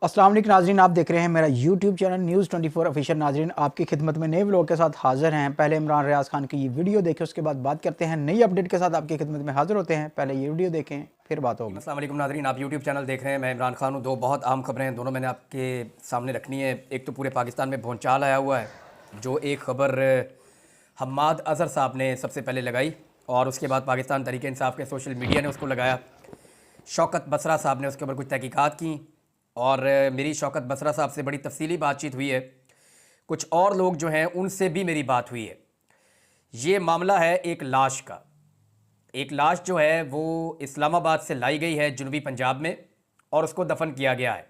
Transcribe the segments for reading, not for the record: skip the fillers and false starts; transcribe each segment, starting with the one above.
अस्सलाम वालेकुम नाज़रीन, आप देख रहे हैं मेरा यूट्यूब चैनल न्यूज़ 24 ऑफिशियल। नाज़रीन, आपकी खिदमत में नए व्लॉग के साथ हाजिर हैं। पहले इमरान रियाज खान की ये वीडियो देखें, उसके बाद बात करते हैं। नई अपडेट के साथ आपकी खिदमत में हाजिर होते हैं। पहले ये वीडियो देखें, फिर बात होगी। अस्सलाम वालेकुम नाज़रीन, आप यूट्यूब चैनल देख रहे हैं। मैं इमरान खान हूँ। दो बहुत अहम खबरें हैं, दोनों मैंने आपके सामने रखनी है। एक तो पूरे पाकिस्तान में भूचाल आया हुआ है, जो एक खबर हम्माद अज़हर साहब ने सबसे पहले लगाई और उसके बाद पाकिस्तान तहरीक इंसाफ के सोशल मीडिया ने उसको लगाया। शौकत बसरा साहब ने उसके ऊपर कुछ तहकीकात की और मेरी शौकत बसरा साहब से बड़ी तफसीली बातचीत हुई है। कुछ और लोग जो हैं उनसे भी मेरी बात हुई है। ये मामला है एक लाश का। एक लाश जो है वो इस्लामाबाद से लाई गई है जनूबी पंजाब में और उसको दफन किया गया है।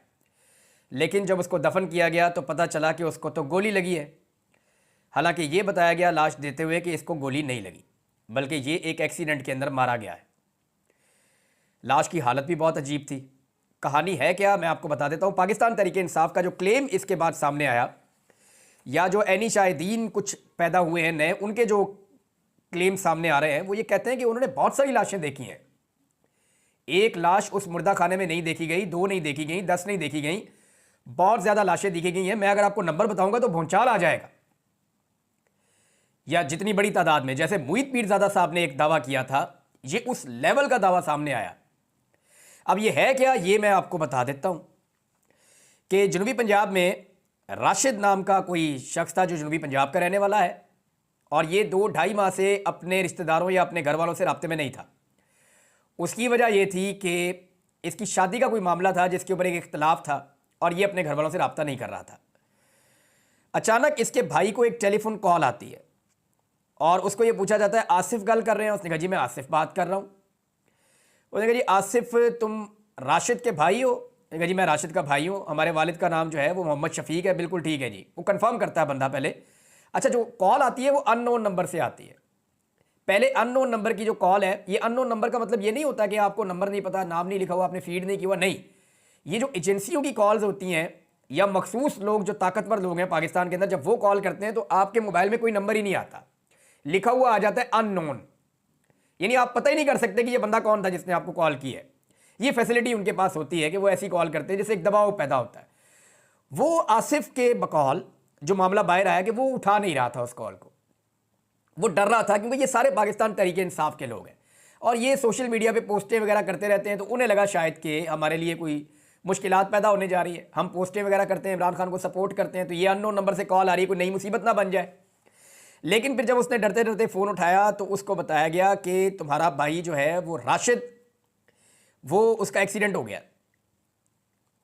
लेकिन जब उसको दफन किया गया तो पता चला कि उसको तो गोली लगी है। हालांकि ये बताया गया लाश देते हुए कि इसको गोली नहीं लगी, बल्कि ये एक एक्सीडेंट के अंदर मारा गया है। लाश की हालत भी बहुत अजीब थी। कहानी है क्या, मैं आपको बता देता हूँ। पाकिस्तान तहरीक इंसाफ का जो क्लेम इसके बाद सामने आया, या जो ऐनी शाहिदीन कुछ पैदा हुए हैं नए, उनके जो क्लेम सामने आ रहे हैं वो ये कहते हैं कि उन्होंने बहुत सारी लाशें देखी हैं। एक लाश उस मुर्दा खाने में नहीं देखी गई, 2 नहीं देखी गई, 10 नहीं देखी गई, बहुत ज्यादा लाशें देखी गई हैं। मैं अगर आपको नंबर बताऊंगा तो भूचाल आ जाएगा। या जितनी बड़ी तादाद में, जैसे मुईद पीरजादा साहब ने एक दावा किया था, ये उस लेवल का दावा सामने आया। अब ये है क्या, ये मैं आपको बता देता हूं कि जनूबी पंजाब में राशिद नाम का कोई शख्स था जो जनूबी पंजाब का रहने वाला है और ये 2-2.5 माह से अपने रिश्तेदारों या अपने घर वालों से राब्ते में नहीं था। उसकी वजह यह थी कि इसकी शादी का कोई मामला था जिसके ऊपर एक इख्तलाफ था और ये अपने घर वालों से राब्ता नहीं कर रहा था। अचानक इसके भाई को एक टेलीफोन कॉल आती है और उसको ये पूछा जाता है, आसिफ गल कर रहे हैं? उसने कहा जी मैं आसिफ बात कर रहा हूँ। उसने कहा जी आसिफ तुम राशिद के भाई हो? उसने कहा जी मैं राशिद का भाई हूँ, हमारे वालिद का नाम जो है वो मोहम्मद शफीक है। बिल्कुल ठीक है जी। वो कंफर्म करता है बंदा पहले। अच्छा, जो कॉल आती है वो अननोन नंबर से आती है। पहले अननोन नंबर की जो कॉल है, ये अननोन नंबर का मतलब ये नहीं होता कि आपको नंबर नहीं पता, नाम नहीं लिखा हुआ, आपने फीड नहीं किया हुआ, नहीं। ये जो एजेंसियों की कॉल्स होती हैं या मखसूस लोग जो ताकतवर लोग हैं पाकिस्तान के अंदर, जब वो कॉल करते हैं तो आपके मोबाइल में कोई नंबर ही नहीं आता, लिखा हुआ आ जाता है अननोन। यानी आप पता ही नहीं कर सकते कि ये बंदा कौन था जिसने आपको कॉल की है। ये फैसिलिटी उनके पास होती है कि वो ऐसी कॉल करते हैं जिससे एक दबाव पैदा होता है। वो आसिफ के बकौल जो मामला बाहर आया कि वो उठा नहीं रहा था उस कॉल को, वो डर रहा था क्योंकि ये सारे पाकिस्तान तहरीक इंसाफ के लोग हैं और ये सोशल मीडिया पे पोस्टें वगैरह करते रहते हैं। तो उन्हें लगा शायद कि हमारे लिए कोई मुश्किलात पैदा होने जा रही है, हम पोस्टें वगैरह करते हैं, इमरान खान को सपोर्ट करते हैं, तो ये अननोन नंबर से कॉल आ रही है, कोई नई मुसीबत ना बन जाए। लेकिन फिर जब उसने डरते डरते फ़ोन उठाया तो उसको बताया गया कि तुम्हारा भाई जो है वो राशिद, वो उसका एक्सीडेंट हो गया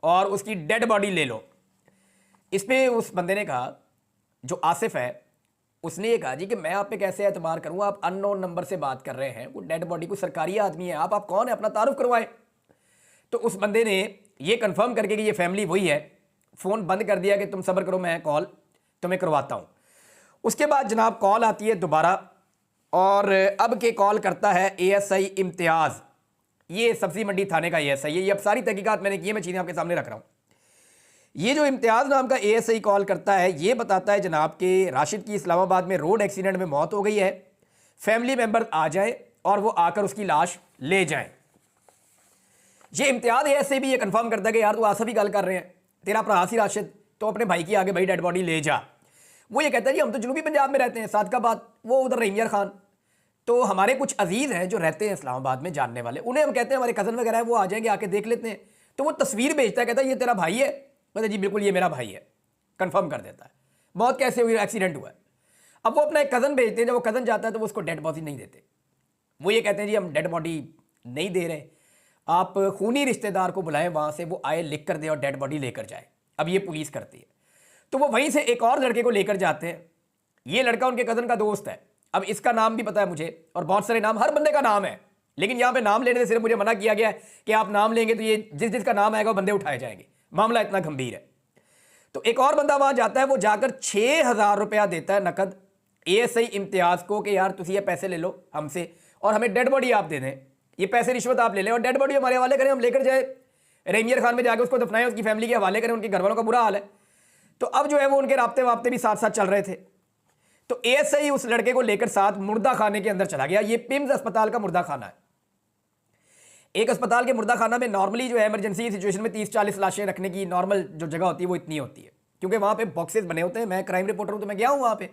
और उसकी डेड बॉडी ले लो। इस पर उस बंदे ने कहा, जो आसिफ है, उसने ये कहा जी कि मैं आप पे कैसे एतबार करूंगा, आप अननोन नंबर से बात कर रहे हैं, वो डेड बॉडी को सरकारी आदमी है, आप कौन है, अपना तारुफ करवाए। तो उस बंदे ने ये कंफर्म करके कि ये फैमिली वही है, फ़ोन बंद कर दिया कि तुम सब्र करो, मैं कॉल तुम्हें करवाता हूँ। उसके बाद जनाब कॉल आती है दोबारा और अब के कॉल करता है एएसआई इम्तियाज़। ये सब्जी मंडी थाने का एएसआई है। ये अब सारी तहकीकात मैंने की है, मैं चीज़ें आपके सामने रख रहा हूँ। ये जो इम्तियाज़ नाम का एएसआई कॉल करता है, ये बताता है जनाब कि राशिद की इस्लामाबाद में रोड एक्सीडेंट में मौत हो गई है, फैमिली मेंबर आ जाए और वो आकर उसकी लाश ले जाएं। ये इम्तियाज़ एएसआई भी ये कंफर्म करता है कि यार तू आसिफ ही गल कर रहे हैं, तेरा भरा सी राशिद, तो अपने भाई की आगे भाई डेड बॉडी ले जा। वो ये कहता है जी हम तो जनूबी पंजाब में रहते हैं, सादकाबाद, वो उधर रहीम खान। तो हमारे कुछ अजीज़ हैं जो रहते हैं इस्लामाबाद में, जानने वाले, उन्हें हम कहते हैं हमारे कज़न वगैरह है, वो आ जाएंगे, आके देख लेते हैं। तो वो तस्वीर भेजता है, कहता है ये तेरा भाई है? कहता जी बिल्कुल ये मेरा भाई है। कंफर्म कर देता है। मौत कैसे हुई, एक्सीडेंट हुआ है। अब वो अपना एक कज़न भेजते हैं, जब वो कज़न जाता है तो वो उसको डेड बॉडी नहीं देते। वो ये कहते हैं जी हम डेड बॉडी नहीं दे रहे, आप खूनी रिश्तेदार को बुलाएं, वहाँ से वो आए, लिख कर दे और डेड बॉडी लेकर जाए। अब ये पुलिस करती है। तो वो वहीं से एक और लड़के को लेकर जाते हैं। ये लड़का उनके कज़न का दोस्त है। अब इसका नाम भी पता है मुझे और बहुत सारे नाम, हर बंदे का नाम है, लेकिन यहाँ पे नाम लेने से सिर्फ मुझे मना किया गया है कि आप नाम लेंगे तो ये जिस जिसका नाम आएगा वो बंदे उठाए जाएंगे। मामला इतना गंभीर है। तो एक और बंदा वहां जाता है, वो जाकर 6,000 रुपया देता है नकद एएसआई इम्तियाज़ को कि यार तुम ये पैसे ले लो हमसे और हमें डेड बॉडी आप दे दें, ये पैसे रिश्वत आप ले लें और डेड बॉडी हमारे हवाले करें, हम लेकर जाए रहीम खान में जाकर उसको दफनाएं, उसकी फैमिली के हवाले करें, उनके घर वालों का बुरा हाल है। तो अब जो है वो उनके राब्ते वाब्ते भी साथ साथ चल रहे थे। तो एएसआई उस लड़के को लेकर साथ मुर्दा खाने के अंदर चला गया। ये पिम्स अस्पताल का मुर्दा खाना है। एक अस्पताल के मुर्दा खाना में नॉर्मली जो है इमरजेंसी सिचुएशन में 30-40 लाशें रखने की नॉर्मल जो जगह होती है वो इतनी होती है, क्योंकि वहाँ पे बॉक्सेस बने होते हैं। मैं क्राइम रिपोर्टर हूँ तो मैं गया हूँ वहाँ पे।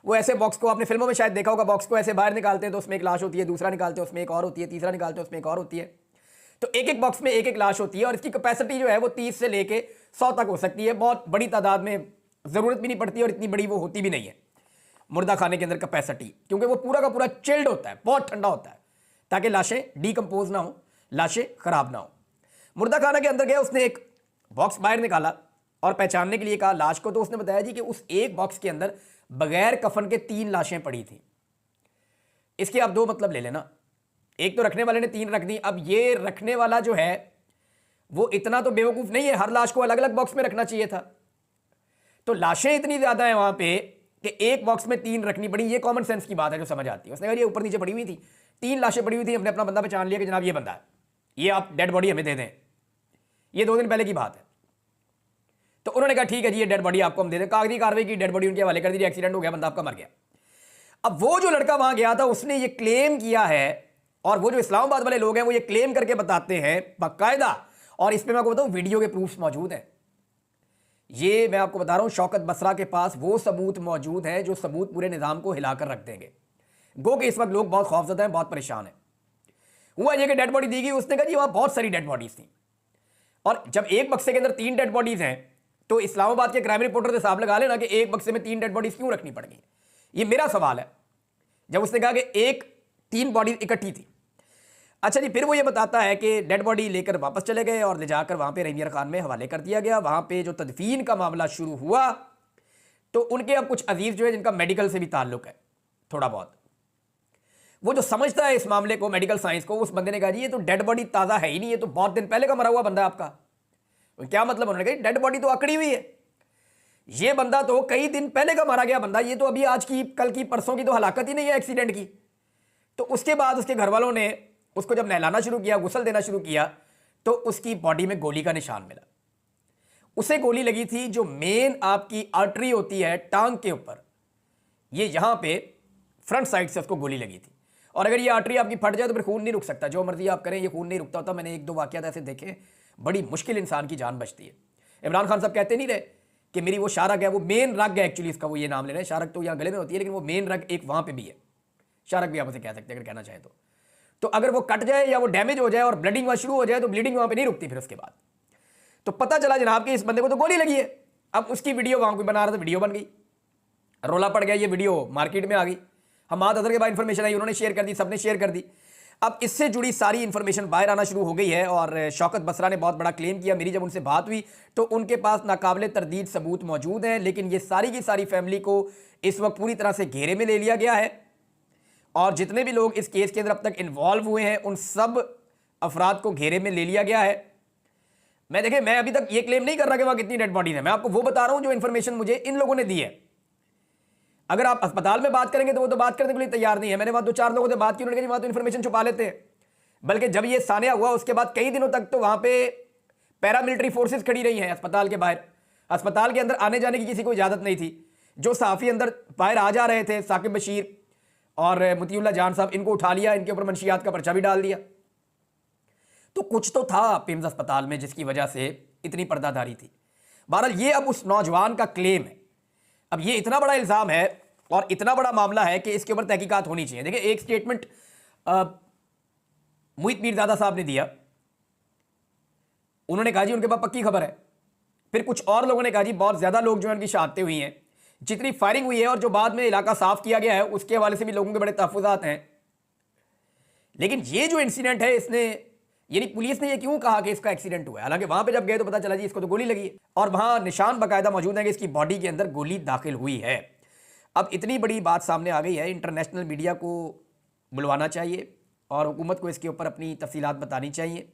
वो ऐसे बॉक्स को आपने फिल्मों में शायद देखा होगा, बॉक्स को ऐसे बाहर निकालते हैं तो उसमें एक लाश होती है, दूसरा निकालते हैं उसमें एक और होती है, तीसरा निकालते हैं उसमें एक और होती है। तो एक एक बॉक्स में एक एक लाश होती है और इसकी कैपेसिटी जो है वो 30 से लेके 100 तक हो सकती है। बहुत बड़ी तादाद में ज़रूरत भी नहीं पड़ती और इतनी बड़ी वो होती भी नहीं है मुर्दा खाने के अंदर कैपेसिटी, क्योंकि वो पूरा का पूरा चिल्ड होता है, बहुत ठंडा होता है, ताकि लाशें डीकम्पोज ना हो, लाशें खराब ना हो। मुर्दा खाना के अंदर गया, उसने एक बॉक्स बाहर निकाला और पहचानने के लिए कहा लाश को, तो उसने बताया जी कि उस एक बॉक्स के अंदर बगैर कफन के 3 लाशें पड़ी थी। इसके आप 2 मतलब ले लेना, एक तो रखने वाले ने 3 रख दी। अब ये रखने वाला जो है वो इतना तो बेवकूफ़ नहीं है, हर लाश को अलग अलग बॉक्स में रखना चाहिए था। तो लाशें इतनी ज़्यादा हैं वहाँ पे कि एक बॉक्स में 3 रखनी पड़ी। ये कॉमन सेंस की बात है जो समझ आती है। उसने कहा ये ऊपर नीचे पड़ी हुई थी, 3 लाशें पड़ी हुई थी, हमने अपना बंदा पहचान लिया कि जनाब ये बंदा है, ये आप डेड बॉडी हमें दे दें। ये 2 दिन पहले की बात है। तो उन्होंने कहा ठीक है जी, ये डेड बॉडी आपको हम दे दें। कागजी कार्रवाई की, डेड बॉडी उनके हवाले कर दी, एक्सीडेंट हो गया, बंदा आपका मर गया। अब वो जो लड़का वहां गया था उसने ये क्लेम किया है, और वो जो इस्लामाबाद वाले लोग हैं वो ये क्लेम करके बताते हैं बाकायदा, और इस पर मैं आपको बताऊं वीडियो के प्रूफ्स मौजूद हैं। ये मैं आपको बता रहा हूं, शौकत बसरा के पास वो सबूत मौजूद हैं जो सबूत पूरे निजाम को हिलाकर रख देंगे। गो कि इस वक्त लोग बहुत खौफजदा हैं, बहुत परेशान हैं। हुआ ये कि डेड बॉडी दी गई, उसने कहा जी वहां बहुत सारी डेड बॉडीज थी, और जब एक बक्से के अंदर 3 डेड बॉडीज हैं तो इस्लामाबाद के क्राइम रिपोर्टर से हिसाब लगा लेना कि एक बक्से में 3 डेड बॉडीज क्यों रखनी पड़ गई। ये मेरा सवाल है, जब उसने कहा कि 3 बॉडीज इकट्ठी थी। अच्छा जी, फिर वो ये बताता है कि डेड बॉडी लेकर वापस चले गए और ले जाकर वहाँ पे रहीमियर खान में हवाले कर दिया गया। वहाँ पे जो तदफीन का मामला शुरू हुआ तो उनके अब कुछ अजीज जो है जिनका मेडिकल से भी ताल्लुक है थोड़ा बहुत, वो जो समझता है इस मामले को, मेडिकल साइंस को, उस बंदे ने कहा जी ये तो डेड बॉडी ताज़ा है ही नहीं, ये तो बहुत दिन पहले का मरा हुआ बंदा है आपका। क्या मतलब? उन्होंने कहा डेड बॉडी तो अकड़ी हुई है, ये बंदा तो कई दिन पहले का मारा गया बंदा, ये तो अभी आज की, कल की, परसों की तो हलाकत ही नहीं है एक्सीडेंट की। तो उसके बाद उसके घर वालों ने उसको जब नहलाना शुरू किया, गुस्ल देना शुरू किया, तो उसकी बॉडी में गोली का निशान मिला। उसे गोली लगी थी जो मेन आपकी आर्टरी होती है टांग के ऊपर, ये यहां पे फ्रंट साइड से उसको गोली लगी थी। और अगर ये आर्टरी आपकी फट जाए तो फिर खून नहीं रुक सकता, जो मर्जी आप करें ये खून नहीं रुकता होता। मैंने 1-2 वाकयात ऐसे देखे, बड़ी मुश्किल इंसान की जान बचती है। इमरान खान साहब कहते नहीं रहे कि मेरी वो शारक है, वो मेन रग है एक्चुअली इसका, वो ये नाम ले रहे हैं। शारक तो यहाँ गले में होती है, लेकिन वो मेन रग एक वहां पर भी है, शारक भी आप उसे कह सकते हैं अगर कहना चाहें तो अगर वो कट जाए या वो डैमेज हो जाए और ब्लीडिंग वहां शुरू हो जाए तो ब्लीडिंग वहां पे नहीं रुकती फिर उसके बाद। तो पता चला जनाब कि इस बंदे को तो गोली लगी है। अब उसकी वीडियो वहां कोई बना रहा था, वीडियो बन गई, रोला पड़ गया, ये वीडियो मार्केट में आ गई। हमाद अजहर के बाद इंफॉर्मेशन आई, उन्होंने शेयर कर दी, सबने शेयर कर दी। अब इससे जुड़ी सारी इंफॉर्मेशन बाहर आना शुरू हो गई है और शौकत बसरा ने बहुत बड़ा क्लेम किया। मेरी जब उनसे बात हुई तो उनके पास नाकाबिले तरदीद सबूत मौजूद हैं, लेकिन ये सारी की सारी फैमिली को इस वक्त पूरी तरह से घेरे में ले लिया गया है और जितने भी लोग इस केस के अंदर अब तक इन्वॉल्व हुए हैं उन सब अफराद को घेरे में ले लिया गया है। मैं अभी तक ये क्लेम नहीं कर रहा कि वहां कितनी डेड बॉडीज है, मैं आपको वो बता रहा हूं जो इन्फॉर्मेशन मुझे इन लोगों ने दी है। अगर आप अस्पताल में बात करेंगे तो वो तो बात करने के लिए तैयार नहीं है। मैंने वहां 2-4 लोगों से बात की, उन्होंने कहा वहां तो इन्फॉर्मेशन छुपा लेते हैं। बल्कि जब ये सानिया हुआ उसके बाद कई दिनों तक तो वहां पे पैरामिलिट्री फोर्सेज खड़ी रही हैं अस्पताल के बाहर। अस्पताल के अंदर आने जाने की किसी को इजाजत नहीं थी। जो सहाफ़ी अंदर बाहर आ जा रहे थे, साकिब बशीर और मुतीउल्लाह जान साहब, इनको उठा लिया, इनके ऊपर मंशियात का पर्चा भी डाल दिया। तो कुछ तो था पिम्स अस्पताल में जिसकी वजह से इतनी पर्दादारी थी। बहरहाल ये अब उस नौजवान का क्लेम है। अब ये इतना बड़ा इल्ज़ाम है और इतना बड़ा मामला है कि इसके ऊपर तहकीकात होनी चाहिए। देखिए, एक स्टेटमेंट मुईत पीरज़ादा साहब ने दिया, उन्होंने कहा जी उनके पास पक्की खबर है। फिर कुछ और लोगों ने कहा जी बहुत ज़्यादा लोग जो है उनकी शहादतें हुई हैं, जितनी फायरिंग हुई है और जो बाद में इलाका साफ किया गया है उसके हवाले से भी लोगों के बड़े तहफ़्फ़ुज़ात हैं। लेकिन ये जो इंसिडेंट है, इसने यानी पुलिस ने ये क्यों कहा कि इसका एक्सीडेंट हुआ है, हालांकि वहां पे जब गए तो पता चला जी इसको तो गोली लगी है और वहां निशान बाकायदा मौजूद है कि इसकी बॉडी के अंदर गोली दाखिल हुई है। अब इतनी बड़ी बात सामने आ गई है, इंटरनेशनल मीडिया को बुलवाना चाहिए और हुकूमत को इसके ऊपर अपनी तफसीलात बतानी चाहिए।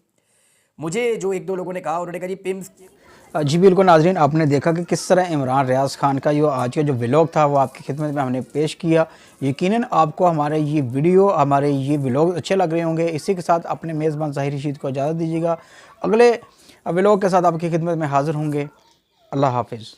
मुझे जो 1-2 लोगों ने कहा, उन्होंने कहा जी पिम्स। जी बिल्कुल नाजरीन, आपने देखा कि किस तरह इमरान रियाज खान का जो आज का जो व्लॉग था वो आपकी खिदमत में हमने पेश किया। यकीनन आपको हमारे ये वीडियो, हमारे ये व्लॉग अच्छे लग रहे होंगे। इसी के साथ अपने मेज़बान ज़ाहिर रशीद को इजाज़त दीजिएगा। अगले व्लॉग के साथ आपकी खिदमत में हाज़िर होंगे। अल्लाह हाफिज़।